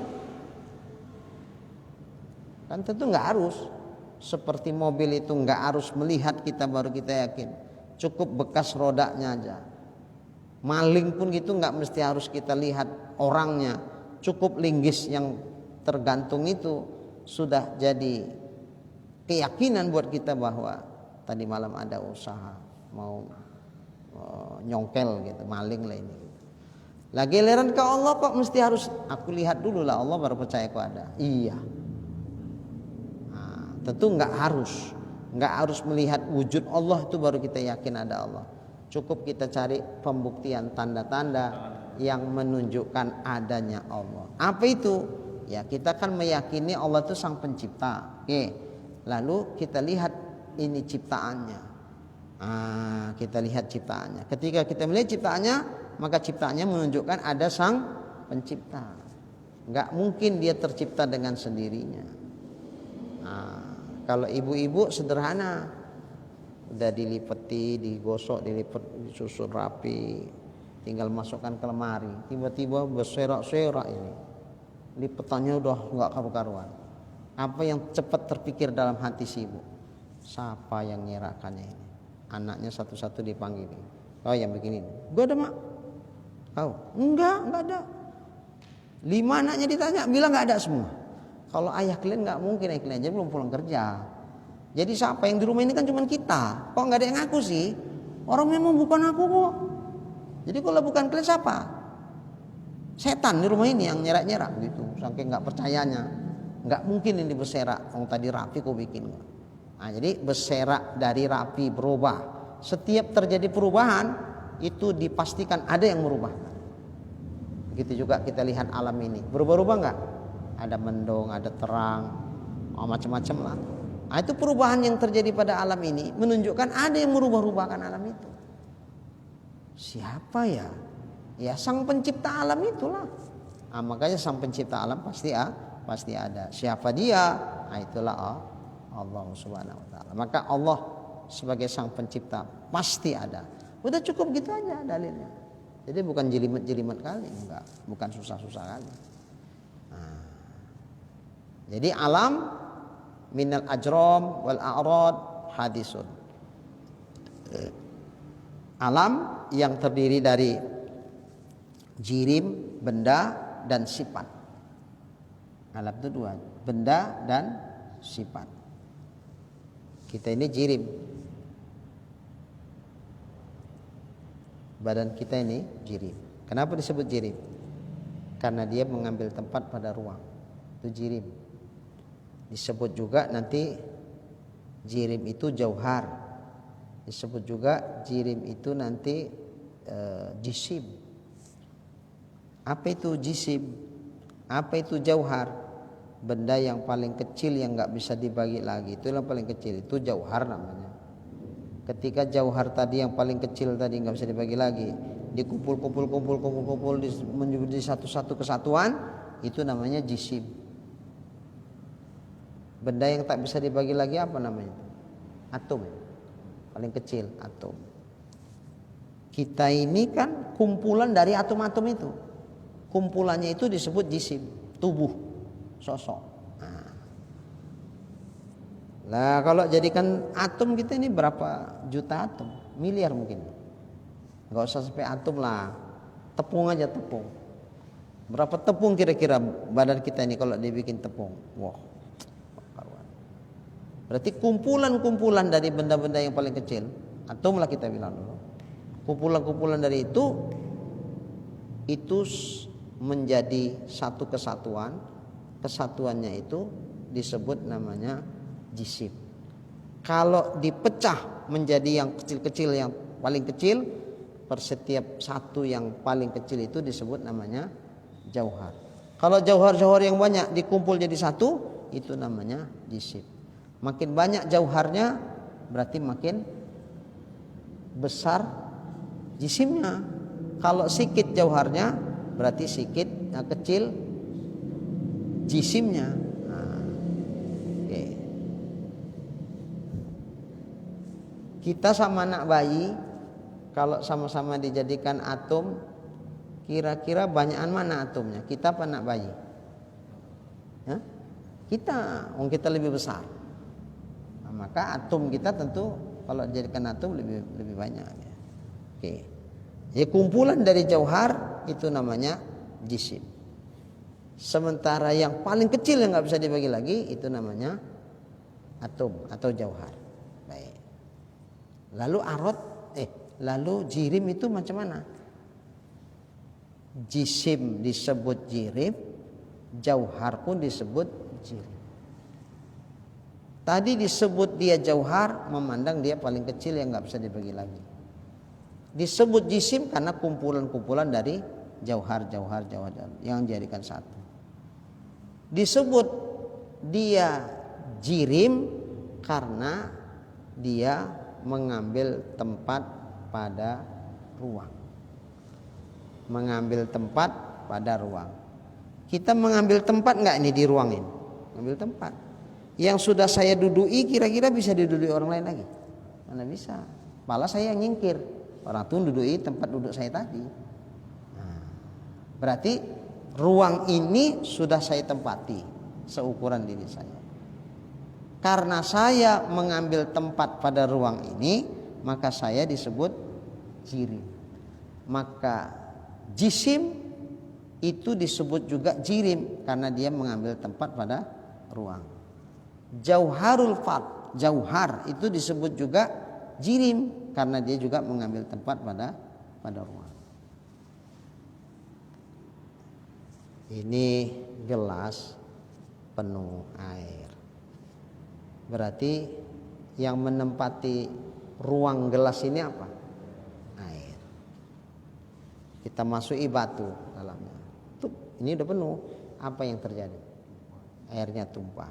Kan tentu nggak harus. Seperti mobil itu nggak harus melihat kita baru kita yakin. Cukup bekas rodanya aja. Maling pun gitu nggak mesti harus kita lihat orangnya. Cukup linggis yang tergantung itu sudah jadi keyakinan buat kita bahwa tadi malam ada usaha mau nyongkel gitu, maling lah ini. Lagi giliran ke Allah kok mesti harus aku lihat dulu lah Allah baru percaya kok ada. Iya. Tentu nggak harus melihat wujud Allah itu baru kita yakin ada Allah. Cukup kita cari pembuktian tanda-tanda yang menunjukkan adanya Allah. Apa itu? Ya kita kan meyakini Allah itu sang pencipta. Oke. Lalu kita lihat ini ciptaannya. Kita lihat ciptaannya. Ketika kita melihat ciptaannya, maka ciptaannya menunjukkan ada sang pencipta. Nggak mungkin dia tercipta dengan sendirinya. Kalau ibu-ibu sederhana, udah dilipeti, digosok, disusun rapi, tinggal masukkan ke lemari. Tiba-tiba berserak-serak ini, lipetannya udah nggak karu-karuan. Apa yang cepat terpikir dalam hati si ibu? Siapa yang nyerakannya ini? Anaknya satu-satu dipanggil. Oh yang begini, gue ada mak. Kau? Enggak ada. 5 anaknya ditanya, bilang nggak ada semua. Kalau ayah kalian nggak mungkin, ayah kalian aja belum pulang kerja. Jadi siapa yang di rumah ini kan cuma kita. Kok nggak ada yang ngaku sih? Orang memang bukan aku kok. Jadi kalau bukan kalian siapa? Setan di rumah ini yang nyerak-nyerak gitu. Saking nggak percayanya. Nggak mungkin ini berserak. Yang tadi rapi kok bikin. Nah, jadi berserak dari rapi berubah. Setiap terjadi perubahan itu dipastikan ada yang merubah. Begitu juga kita lihat alam ini. Berubah-ubah nggak? Ada mendung, ada terang, macam-macam lah. Nah, itu perubahan yang terjadi pada alam ini menunjukkan ada yang merubah-rubahkan alam itu. Siapa ya? Ya sang pencipta alam itulah. Nah, makanya sang pencipta alam pasti ada. Siapa dia? Nah, itulah Allah Subhanahu wa taala. Maka Allah sebagai sang pencipta pasti ada. Udah cukup gitu aja dalilnya. Jadi bukan jelimet-jelimet kali, enggak, bukan susah-susah kali. Nah, jadi alam minal ajram wal a'rad hadisun. Alam yang terdiri dari jirim, benda dan sifat. Alam itu dua, benda dan sifat. Kita ini jirim. Badan kita ini jirim. Kenapa disebut jirim? Karena dia mengambil tempat pada ruang. Itu jirim. Disebut juga nanti jirim itu jauhar. Disebut juga jirim itu nanti jisim. Apa itu jisim? Apa itu jauhar? Benda yang paling kecil yang nggak bisa dibagi lagi. Itu yang paling kecil. Itu jauhar namanya. Ketika jauhar tadi yang paling kecil tadi nggak bisa dibagi lagi, dikumpul menjadi satu kesatuan, itu namanya jisim. Benda yang tak bisa dibagi lagi apa namanya? Atom. Paling kecil atom. Kita ini kan kumpulan dari atom-atom itu. Kumpulannya itu disebut jisim, tubuh, sosok. Nah, kalau jadikan atom kita ini berapa juta atom? Miliar mungkin. Enggak usah sampai atom lah. Tepung aja tepung. Berapa tepung kira-kira badan kita ini kalau dibikin tepung? Wah. Berarti kumpulan-kumpulan dari benda-benda yang paling kecil. Atom lah kita bilang dulu. Kumpulan-kumpulan dari itu menjadi satu kesatuan. Kesatuannya itu disebut namanya jisim. Kalau dipecah menjadi yang kecil-kecil, yang paling kecil, per setiap satu yang paling kecil itu disebut namanya jauhar. Kalau jauhar-jauhar yang banyak dikumpul jadi satu, itu namanya jisim. Makin banyak jauharnya berarti makin besar jisimnya. Kalau sedikit jauharnya berarti kecil jisimnya. Kita sama anak bayi kalau sama-sama dijadikan atom, kira-kira banyakan mana atomnya? Kita apa anak bayi? Ya? Kita lebih besar. Nah, maka atom kita tentu kalau dijadikan atom lebih banyak. Ya. Oke. Jadi kumpulan dari jauhar itu namanya jisim. Sementara yang paling kecil yang nggak bisa dibagi lagi itu namanya atom atau jauhar. Baik. Lalu jirim itu macam mana? Jisim disebut jirim, jauhar pun disebut jirim. Tadi disebut dia jauhar, memandang dia paling kecil yang nggak bisa dibagi lagi. Disebut jisim karena kumpulan-kumpulan dari jauhar yang dijadikan satu. Disebut dia jirim karena dia mengambil tempat pada ruang. Mengambil tempat pada ruang. Kita mengambil tempat enggak ini di ruang ini? Mengambil tempat. Yang sudah saya duduki kira-kira bisa diduduki orang lain lagi? Mana bisa? Malah saya yang nyingkir. Orang itu duduki tempat duduk saya tadi. Nah, berarti ruang ini sudah saya tempati seukuran diri saya. Karena saya mengambil tempat pada ruang ini, maka saya disebut jirim. Maka jisim itu disebut juga jirim karena dia mengambil tempat pada ruang. Jauharul fard, jauhar itu disebut juga jirim karena dia juga mengambil tempat pada ruang. Ini gelas penuh air. Berarti yang menempati ruang gelas ini apa? Air. Kita masuki batu dalamnya. Ini udah penuh. Apa yang terjadi? Airnya tumpah.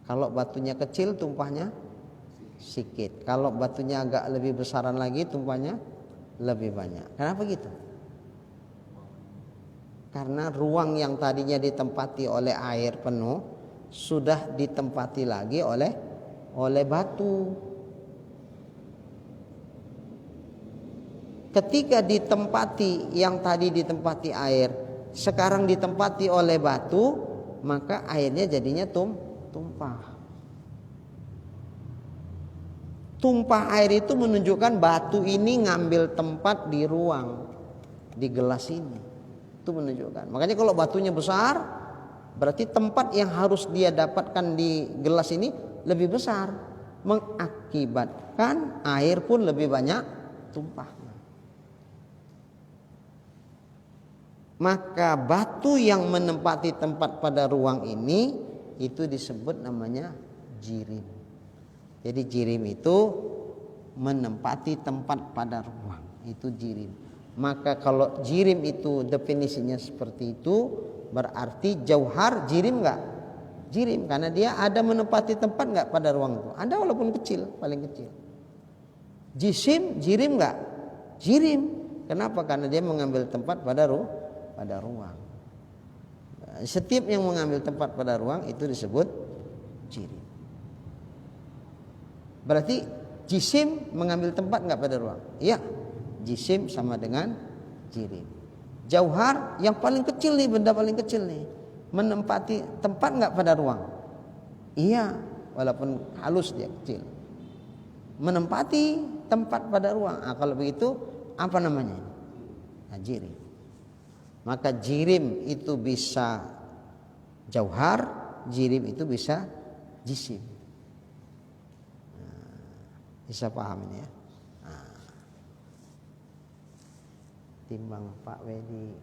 Kalau batunya kecil tumpahnya sedikit. Kalau batunya agak lebih besaran lagi tumpahnya lebih banyak. Kenapa gitu? Karena ruang yang tadinya ditempati oleh air penuh sudah ditempati lagi oleh batu. Ketika ditempati yang tadi ditempati air, sekarang ditempati oleh batu, maka airnya jadinya tumpah. Tumpah air itu menunjukkan batu ini ngambil tempat di ruang, di gelas ini. Itu menunjukkan. Makanya kalau batunya besar, berarti tempat yang harus dia dapatkan di gelas ini lebih besar, mengakibatkan air pun lebih banyak tumpah. Maka batu yang menempati tempat pada ruang ini itu disebut namanya jirim. Jadi jirim itu menempati tempat pada ruang, itu jirim. Maka kalau jirim itu definisinya seperti itu, berarti jauhar jirim enggak? Jirim karena dia ada menempati tempat enggak pada ruang itu? Ada walaupun kecil, paling kecil. Jisim jirim enggak? Jirim. Kenapa? Karena dia mengambil tempat pada ruang. Setiap yang mengambil tempat pada ruang itu disebut jirim. Berarti jisim mengambil tempat enggak pada ruang? Iya. Jisim sama dengan jirim. Jauhar yang paling kecil nih, benda paling kecil nih, menempati tempat enggak pada ruang? Iya, walaupun halus dia kecil. Menempati tempat pada ruang. Nah, kalau begitu apa namanya? Nah, jirim. Maka jirim itu bisa jauhar, jirim itu bisa jisim. Nah, bisa paham ini ya? Nah, timbang Pak Wedi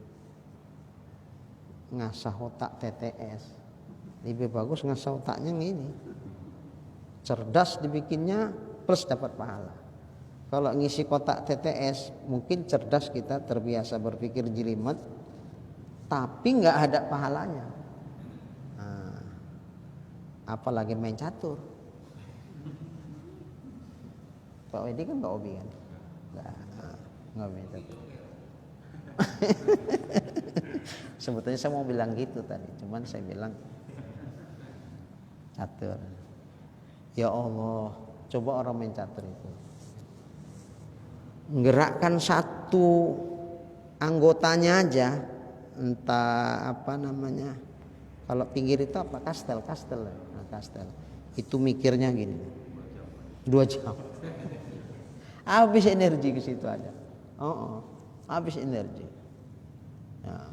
ngasah otak TTS, lebih bagus ngasah otaknya gini. Cerdas dibikinnya plus dapat pahala. Kalau ngisi kotak TTS mungkin cerdas kita terbiasa berpikir jelimet, tapi nggak ada pahalanya. Nah, apalagi main catur. Pak Wedi kan nggak hobi kan? Nggak main catur. Sebetulnya saya mau bilang gitu tadi, cuman saya bilang catur. Ya Allah, coba orang main catur itu menggerakkan satu anggotanya aja, entah apa namanya, kalau pinggir itu apa, kastel, nah, kastel itu mikirnya gini 2 jam habis energi ke situ aja. Habis energi ya.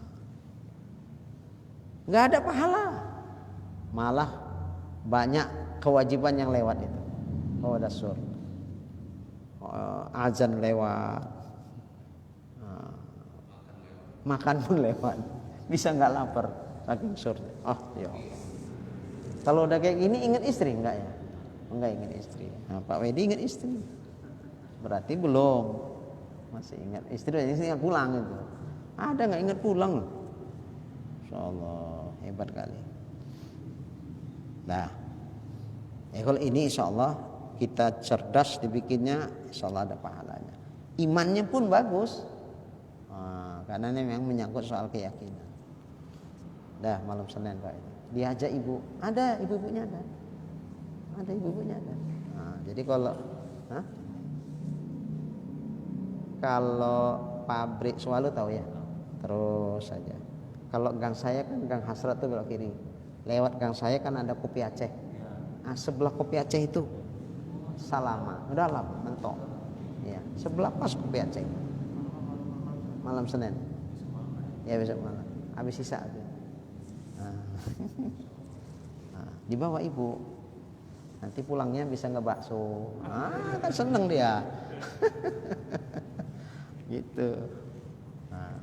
Nggak ada pahala, malah banyak kewajiban yang lewat itu. Ada sur azan lewat, makan pun lewat, bisa nggak lapar saking surnya. Ya Allah. Kalau udah kayak gini ingat istri enggak ya? Enggak ingat istri. Nah, Pak Wedi ingat istri, berarti belum, masih ingat istri, ingat pulang itu. Ada nggak ingat pulang? Insyaallah hebat kali. Nah, kalau ini insyaallah kita cerdas dibikinnya, insyaallah ada pahalanya. Imannya pun bagus. Karena ini memang menyangkut soal keyakinan. Dah malam Senin Pak, diajak ibu, ada ibu-ibunya ada ibu-ibunya ada. Nah, jadi kalau pabrik Swalu tahu ya, terus saja. Kalau gang saya kan gang Hasrat tuh belok kiri, lewat gang saya kan ada Kopi Aceh. Nah, sebelah Kopi Aceh itu Salama, udah lah mentok. Ya, sebelah pas Kopi Aceh. Malam Senin. Ya besok malam. Habis sisa tuh. Nah, dibawa ibu. nanti pulangnya bisa ngebakso. Kan seneng dia. Gitu. Nah,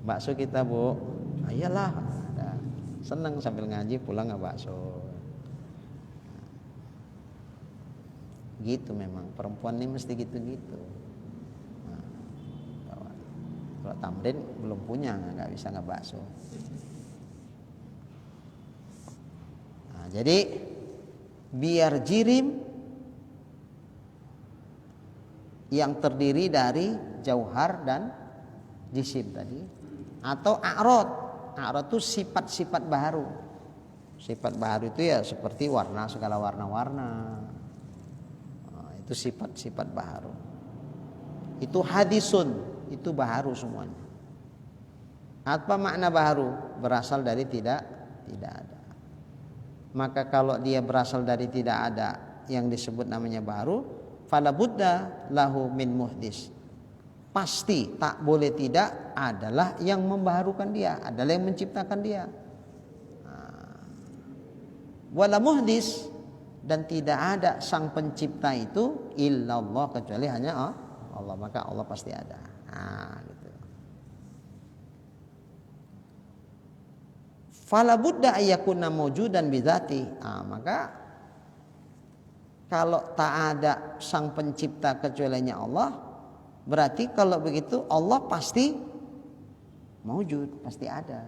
bakso kita Bu, iyalah, seneng sambil ngaji pulang ngebakso. Gitu memang perempuan ini mesti gitu-gitu. Kalau tamrin belum punya nggak bisa ngebakso. Nah, jadi biar jirim yang terdiri dari jauhar dan jisim tadi, atau a'rad. A'rad itu sifat-sifat baru. Sifat baru itu ya seperti warna, segala warna-warna. Nah, itu sifat-sifat baru. Itu hadisun, itu baru semuanya. Apa makna baru? Berasal dari tidak ada. Maka kalau dia berasal dari tidak ada yang disebut namanya baru, fala budda lahu min muhdis. Pasti tak boleh tidak adalah yang membaharukan dia, adalah yang menciptakan dia. Wala muhdis, dan tidak ada sang pencipta itu illallah, kecuali hanya Allah, maka Allah pasti ada. Gitu. Fala budda ayyakuna mawjudan bidzati. Maka kalau tak ada sang pencipta kecuali Allah, berarti kalau begitu Allah pasti mawjud, pasti ada.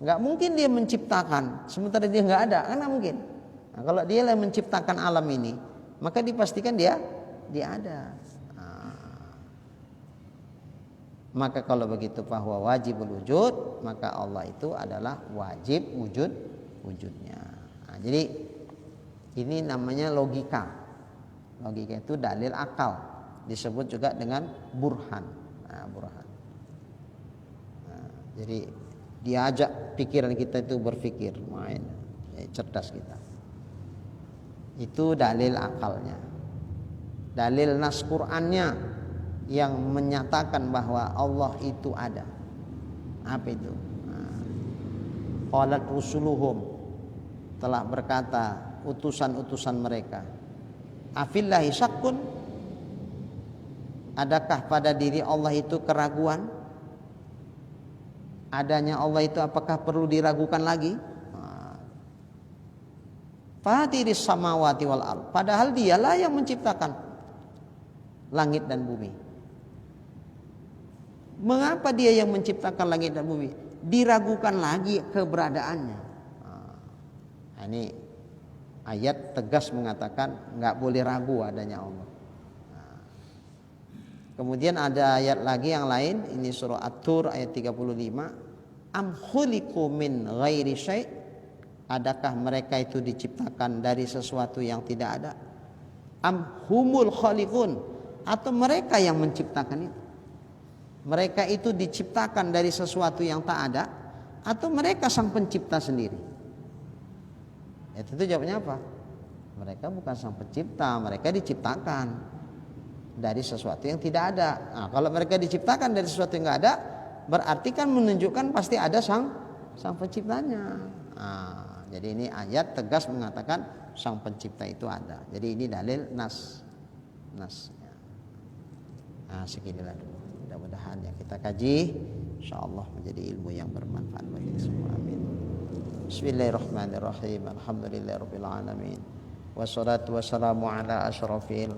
Enggak mungkin dia menciptakan sementara dia enggak ada, kan enggak mungkin. Nah, kalau dia yang menciptakan alam ini, maka dipastikan dia ada. Maka kalau begitu bahwa wajibul wujud, maka Allah itu adalah wajib wujudnya. Nah, jadi ini namanya logika. Logika itu dalil akal, disebut juga dengan burhan. Burhan. Jadi diajak pikiran kita itu berpikir, main, cerdas kita. Itu dalil akalnya. Dalil nas Qur'annya yang menyatakan bahwa Allah itu ada. Apa itu? Qalat rusuluhum, telah berkata utusan-utusan mereka, afillahi syakkun, adakah pada diri Allah itu keraguan? Adanya Allah itu apakah perlu diragukan lagi? Fatiris samawati wal ardh, padahal dialah yang menciptakan langit dan bumi. Mengapa dia yang menciptakan langit dan bumi diragukan lagi keberadaannya? Nah, ini ayat tegas mengatakan nggak boleh ragu adanya Allah. Kemudian ada ayat lagi yang lain, ini surah At-Tur ayat 35. Am khuliqu min ghairi syai', adakah mereka itu diciptakan dari sesuatu yang tidak ada? Am humul khaliqun, atau mereka yang menciptakan itu? Mereka itu diciptakan dari sesuatu yang tak ada, atau mereka sang pencipta sendiri? Ya tentu jawabnya apa? Mereka bukan sang pencipta, mereka diciptakan dari sesuatu yang tidak ada. Nah, kalau mereka diciptakan dari sesuatu yang tidak ada, berarti kan menunjukkan pasti ada sang penciptanya. Nah, jadi ini ayat tegas mengatakan sang pencipta itu ada. Jadi ini dalil nasnya. Nah, seginilah dulu. Mudah-mudahan yang kita kaji insyaallah menjadi ilmu yang bermanfaat bagi semua. Amin. Bismillahirrahmanirrahim. Alhamdulillahirabbil alamin. Wassalatu wassalamu ala asyrafil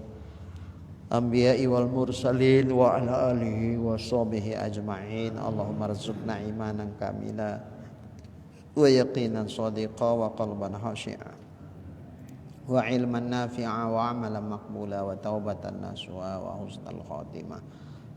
anbiya'i wal mursalin wa ala alihi washabihi ajma'in. Allahumma rzuqna imanan kamila wa yaqinan shadiqa wa qalban khashi'a wa ilman nafi'a wa amalan maqbula wa taubatan nasuha wa husnal khatimah.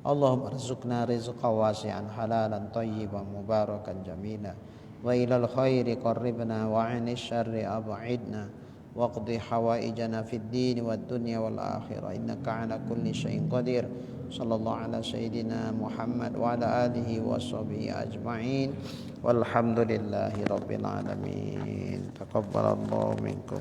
Allahumma rzuqna rizqan wasi'an halalan tayyiban mubarakan jamila wa ilal khairi qarribna wa 'anil syarri ab'idna waqdi hawaijana fid din wad dunya wal akhirah innaka 'ala kulli syai'in qadir. Sallallahu ala sayyidina Muhammad wa ala alihi washabihi ajma'in walhamdulillahi rabbil alamin. Taqabbalallahu minkum.